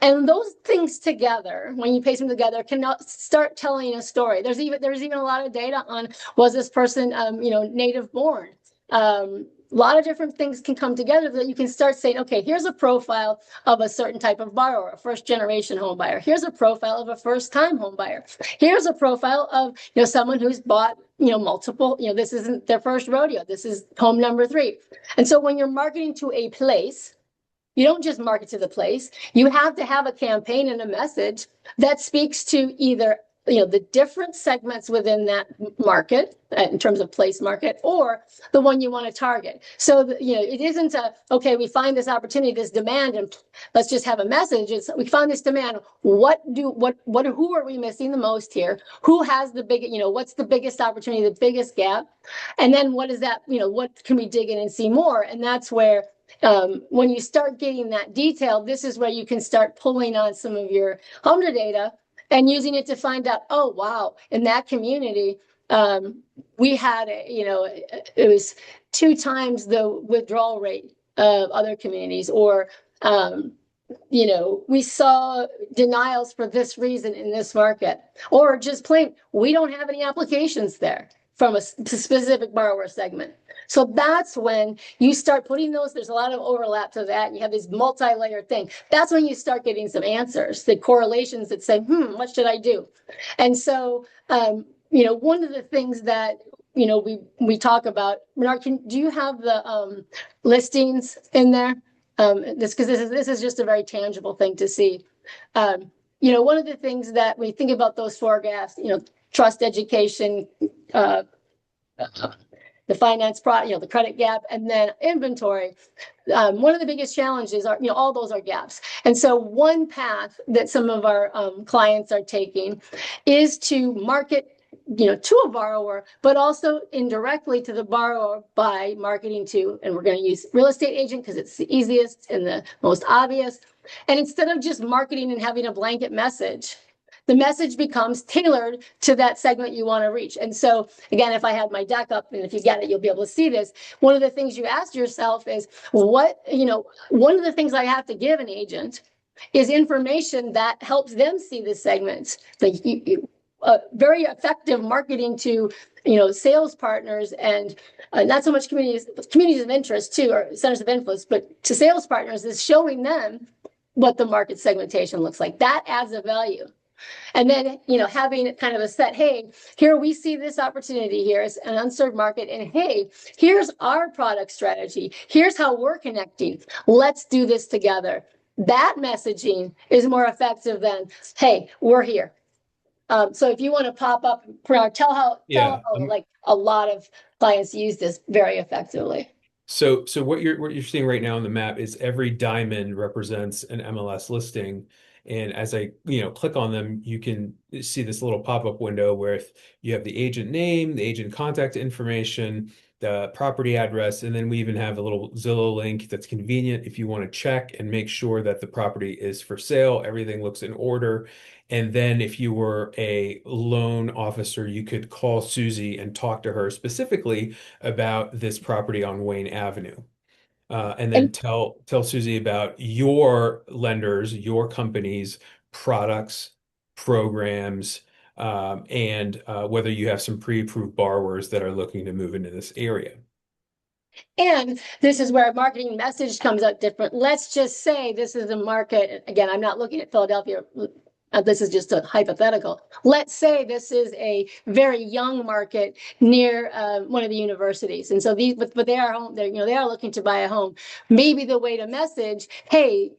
And those things together, when you paste them together, can start telling a story. There's even a lot of data on, was this person, native born? A lot of different things can come together that you can start saying, okay, here's a profile of a certain type of borrower, a first generation home buyer. Here's a profile of a first time home buyer. Here's a profile of, someone who's bought, multiple, this isn't their first rodeo. This is home number 3. And so when you're marketing to a place, you don't just market to the place. You have to have a campaign and a message that speaks to either, the different segments within that market in terms of place market, or the one you want to target. So, it isn't okay, we find this opportunity, this demand, and let's just have a message. It's, we found this demand. Who are we missing the most here? Who has the big, what's the biggest opportunity, the biggest gap? And then what is that, what can we dig in and see more? And that's where, when you start getting that detail, this is where you can start pulling on some of your HMDA data and using it to find out, oh, wow, in that community, 50% of the we had, it was 2 times the withdrawal rate of other communities, or, um, we saw denials for this reason in this market, or just plain, we don't have any applications there from a specific borrower segment. So that's when you start putting those, there's a lot of overlap to that. And you have this multi-layered thing. That's when you start getting some answers, the correlations that say, what should I do? And so, one of the things that, we talk about, Bernard, do you have the listings in there? Because this is just a very tangible thing to see. One of the things that we think about those four gaps, trust, education, the finance product, the credit gap, and then inventory. One of the biggest challenges are, all those are gaps. And so one path that some of our clients are taking is to market to a borrower, but also indirectly to the borrower by marketing to, and we're going to use real estate agent because it's the easiest and the most obvious. And instead of just marketing and having a blanket message, the message becomes tailored to that segment you want to reach. And so, again, if I had my deck up, and if you get it, you'll be able to see this. One of the things you ask yourself is, one of the things I have to give an agent is information that helps them see the segments. Like very effective marketing to sales partners, and not so much communities of interest too, or centers of influence, but to sales partners, is showing them what the market segmentation looks like. That adds a value. And then, having kind of a set, hey, here we see this opportunity here is an unserved market. And hey, here's our product strategy. Here's how we're connecting. Let's do this together. That messaging is more effective than, hey, we're here. So if you want to pop up, tell how like a lot of clients use this very effectively. So what you're seeing right now on the map is every diamond represents an MLS listing. And as I, click on them, you can see this little pop-up window where if you have the agent name, the agent contact information, the property address, and then we even have a little Zillow link that's convenient if you want to check and make sure that the property is for sale, everything looks in order. And then if you were a loan officer, you could call Susie and talk to her specifically about this property on Wayne Avenue. And then And tell Susie about your lenders, your company's products, programs, and whether you have some pre-approved borrowers that are looking to move into this area. And this is where a marketing message comes out different. Let's just say this is a market. Again, I'm not looking at Philadelphia. This is just a hypothetical. Let's say this is a very young market near one of the universities, and so but they are home. They are looking to buy a home. Maybe the way to message, hey,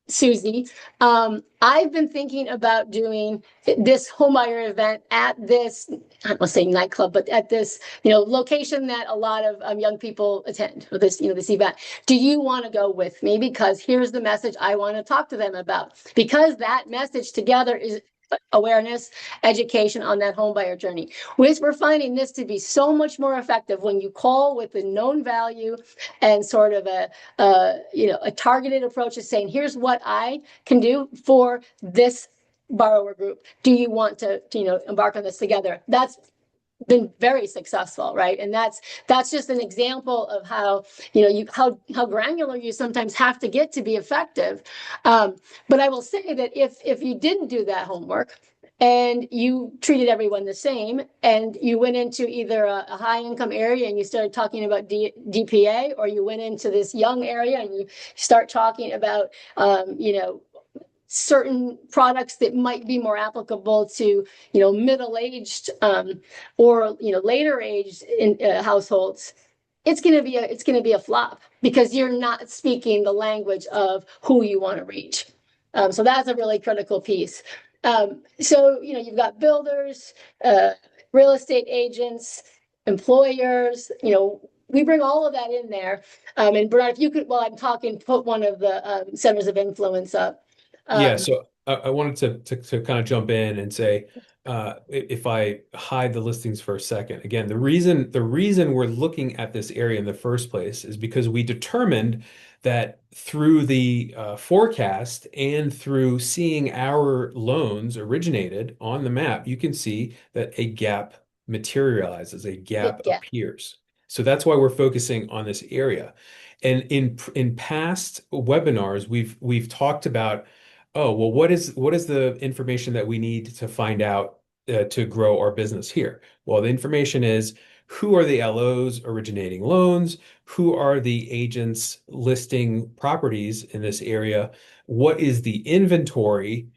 Susie, I've been thinking about doing this homebuyer event at this, I don't want to say nightclub, but at this, location that a lot of young people attend, or this event. Do you want to go with me? Because here's the message I want to talk to them about. Because that message together is awareness, education on that homebuyer journey. We're finding this to be so much more effective when you call with the known value and sort of a targeted approach of saying, here's what I can do for this borrower group. Do you want to embark on this together? That's been very successful, right? And that's just an example of how how granular you sometimes have to get to be effective. But I will say that if you didn't do that homework and you treated everyone the same, and you went into either a high income area and you started talking about DPA, or you went into this young area and you start talking about certain products that might be more applicable to middle-aged or later aged in households, it's going to be a flop, because you're not speaking the language of who you want to reach. So that's a really critical piece. So you've got builders, real estate agents, employers. We bring all of that in there. And Bernard, if you could, while I'm talking, put one of the centers of influence up. Yeah, Um, so I wanted to kind of jump in and say, if I hide the listings for a second, again, the reason we're looking at this area in the first place is because we determined that through the forecast and through seeing our loans originated on the map, you can see that a gap materializes, a gap Big gap. appears. So that's why we're focusing on this area. And in past webinars, we've talked about, oh, well, what is the information that we need to find out to grow our business here? Well, the information is who are the LOs originating loans? Who are the agents listing properties in this area? What is the inventory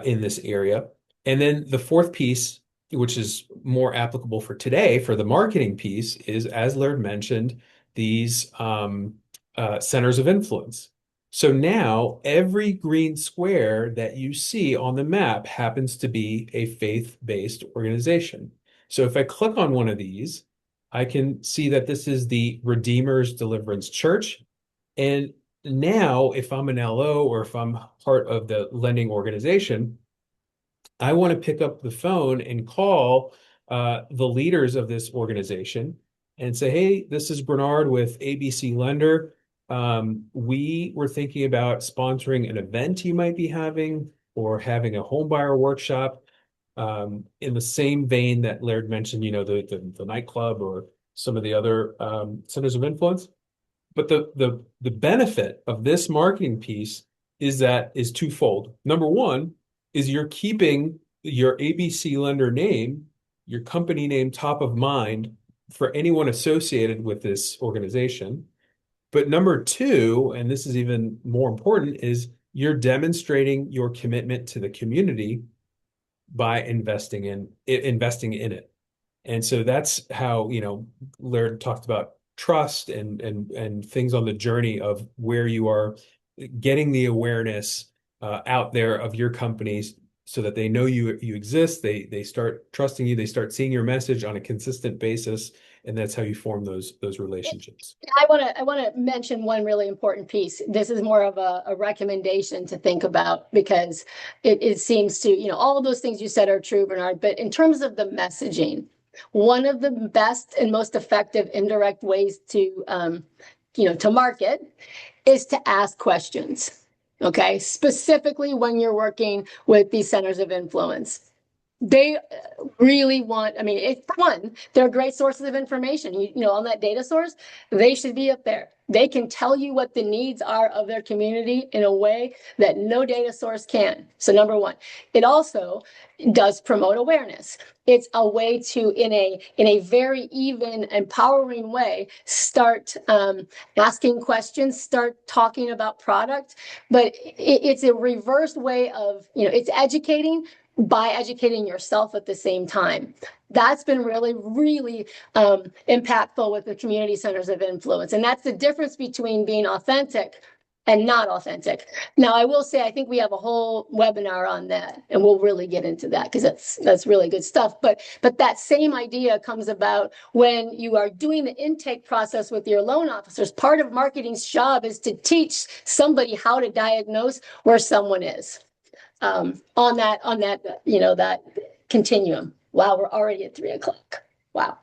in this area? And then the fourth piece, which is more applicable for today, for the marketing piece, is, as Laird mentioned, these centers of influence. So now every green square that you see on the map happens to be a faith-based organization. So if I click on one of these, I can see that this is the Redeemer's Deliverance Church. And now, if I'm an LO or if I'm part of the lending organization, I want to pick up the phone and call the leaders of this organization and say, hey, this is Bernard with ABC Lender. We were thinking about sponsoring an event you might be having or having a home buyer workshop in the same vein that Laird mentioned, the nightclub or some of the other centers of influence. But the benefit of this marketing piece is twofold. Number one is you're keeping your ABC lender name, your company name top of mind for anyone associated with this organization. But number two, and this is even more important, is you're demonstrating your commitment to the community by investing in it. And so that's how, Laird talked about trust and things on the journey of where you are getting the awareness out there of your companies so that they know you exist. They start trusting you. They start seeing your message on a consistent basis, and that's how you form those relationships. I want to mention one really important piece. This is more of a recommendation to think about because it seems to, all of those things you said are true, Bernard, but in terms of the messaging, one of the best and most effective indirect ways to market is to ask questions. Okay. Specifically when you're working with these centers of influence. They really want, I mean, for one, they're great sources of information. On that data source, they should be up there. They can tell you what the needs are of their community in a way that no data source can. So number one, it also does promote awareness. It's a way to, in a very even, empowering way, start asking questions, start talking about product. But it's a reverse way of, it's educating by educating yourself at the same time. That's been really, really impactful with the community centers of influence. And that's the difference between being authentic and not authentic. Now, I will say, I think we have a whole webinar on that, and we'll really get into that because that's really good stuff. But that same idea comes about when you are doing the intake process with your loan officers. Part of marketing's job is to teach somebody how to diagnose where someone is. On that continuum. Wow, we're already at 3 o'clock. Wow.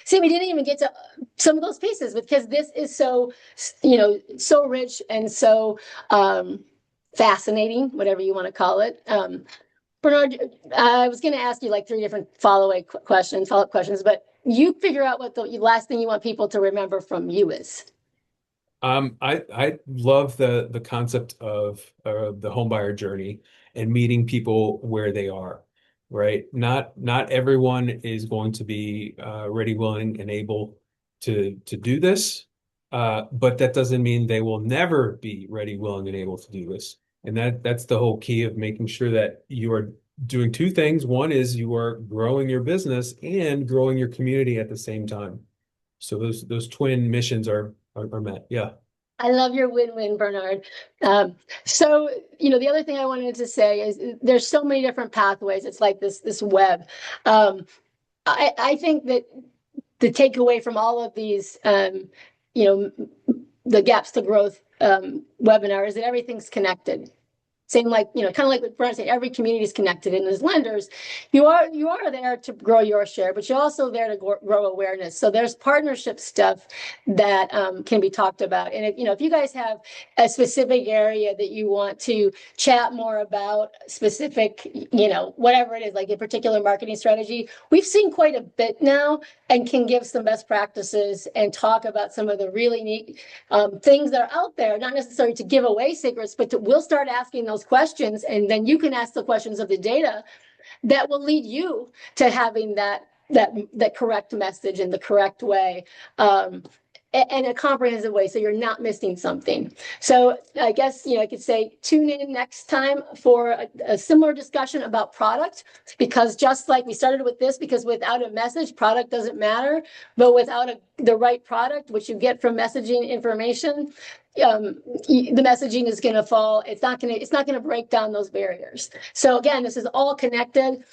See, we didn't even get to some of those pieces because this is so rich and so fascinating, whatever you want to call it. Bernard, I was going to ask you like 3 different follow-up questions, but you figure out what the last thing you want people to remember from you is. I love the concept of the homebuyer journey and meeting people where they are, right? Not everyone is going to be ready, willing, and able to do this, but that doesn't mean they will never be ready, willing, and able to do this. And that's the whole key of making sure that you are doing two things. One is you are growing your business and growing your community at the same time. So those twin missions are met. Yeah. I love your win-win, Bernard. So, the other thing I wanted to say is there's so many different pathways. It's like this web. I think that the takeaway from all of these, the gaps to growth webinar is that everything's connected. Same like, kind of like what Brent said, every community is connected. And as lenders, you are there to grow your share, but you're also there to grow awareness. So there's partnership stuff that can be talked about. And if you guys have a specific area that you want to chat more about, specific, whatever it is, like a particular marketing strategy, we've seen quite a bit now and can give some best practices and talk about some of the really neat things that are out there, not necessarily to give away secrets, but we'll start asking those questions, and then you can ask the questions of the data that will lead you to having that correct message in the correct way. In a comprehensive way, so you're not missing something. So I guess, I could say tune in next time for a similar discussion about product, because just like we started with this, because without a message, product doesn't matter, but without the right product, which you get from messaging information, the messaging is going to fall. It's not going to break down those barriers. So again, this is all connected.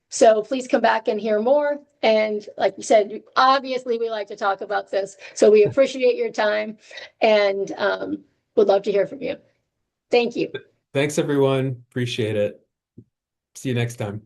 So please come back and hear more. And like you said, obviously we like to talk about this. So we appreciate your time and would love to hear from you. Thank you. Thanks, everyone. Appreciate it. See you next time.